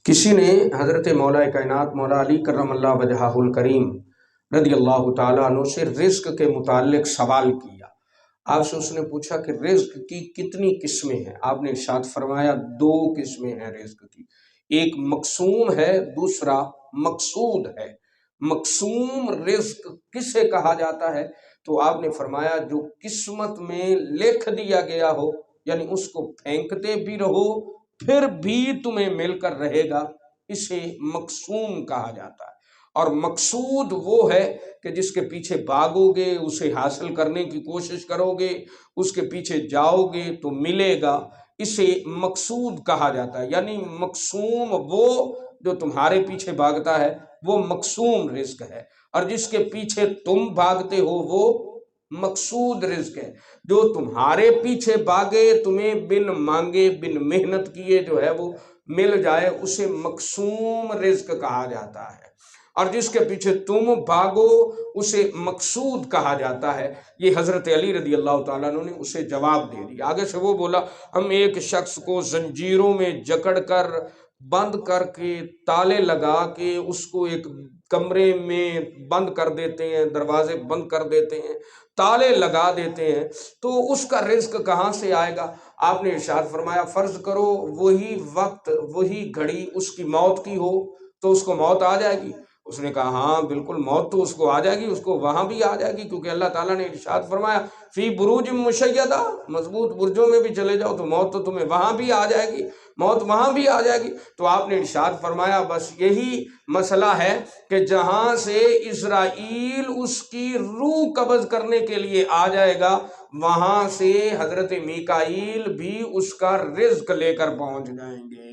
کسی نے حضرت مولا کائنات مولا علی کرم اللہ وجہہ الکریم رضی اللہ تعالیٰ عنہ سے رزق کے متعلق سوال کیا۔ آپ سے اس نے پوچھا کہ رزق کی کتنی قسمیں ہیں؟ آپ نے ارشاد فرمایا دو قسمیں ہیں رزق کی، ایک مقسوم ہے، دوسرا مقصود ہے۔ مقسوم رزق کسے کہا جاتا ہے؟ تو آپ نے فرمایا جو قسمت میں لکھ دیا گیا ہو، یعنی اس کو پھینکتے بھی رہو پھر بھی تمہیں مل کر رہے گا، اسے مقسوم کہا جاتا ہے۔ اور مقصود وہ ہے کہ جس کے پیچھے بھاگو گے، اسے حاصل کرنے کی کوشش کرو گے، اس کے پیچھے جاؤ گے تو ملے گا، اسے مقصود کہا جاتا ہے۔ یعنی مقسوم وہ جو تمہارے پیچھے بھاگتا ہے وہ مقسوم رزق ہے، اور جس کے پیچھے تم بھاگتے ہو وہ مقصود رزق ہے۔ جو تمہارے پیچھے بھاگے، تمہیں بن مانگے بن محنت کیے جو ہے وہ مل جائے، اسے مقسوم رزق کہا جاتا ہے، اور جس کے پیچھے تم بھاگو اسے مقصود کہا جاتا ہے۔ یہ حضرت علی رضی اللہ تعالیٰ عنہ نے اسے جواب دے دیا۔ آگے سے وہ بولا ہم ایک شخص کو زنجیروں میں جکڑ کر بند کر کے تالے لگا کے اس کو ایک کمرے میں بند کر دیتے ہیں، دروازے بند کر دیتے ہیں، تالے لگا دیتے ہیں، تو اس کا رزق کہاں سے آئے گا؟ آپ نے ارشاد فرمایا فرض کرو وہی وقت وہی گھڑی اس کی موت کی ہو تو اس کو موت آ جائے گی؟ اس نے کہا ہاں بالکل موت تو اس کو آ جائے گی، اس کو وہاں بھی آ جائے گی، کیونکہ اللہ تعالیٰ نے ارشاد فرمایا فی بروج مشیدہ، مضبوط برجوں میں بھی چلے جاؤ تو موت تو تمہیں وہاں بھی آ جائے گی، موت وہاں بھی آ جائے گی۔ تو آپ نے ارشاد فرمایا بس یہی مسئلہ ہے کہ جہاں سے اسرائیل اس کی روح قبض کرنے کے لیے آ جائے گا، وہاں سے حضرت میکائیل بھی اس کا رزق لے کر پہنچ جائیں گے۔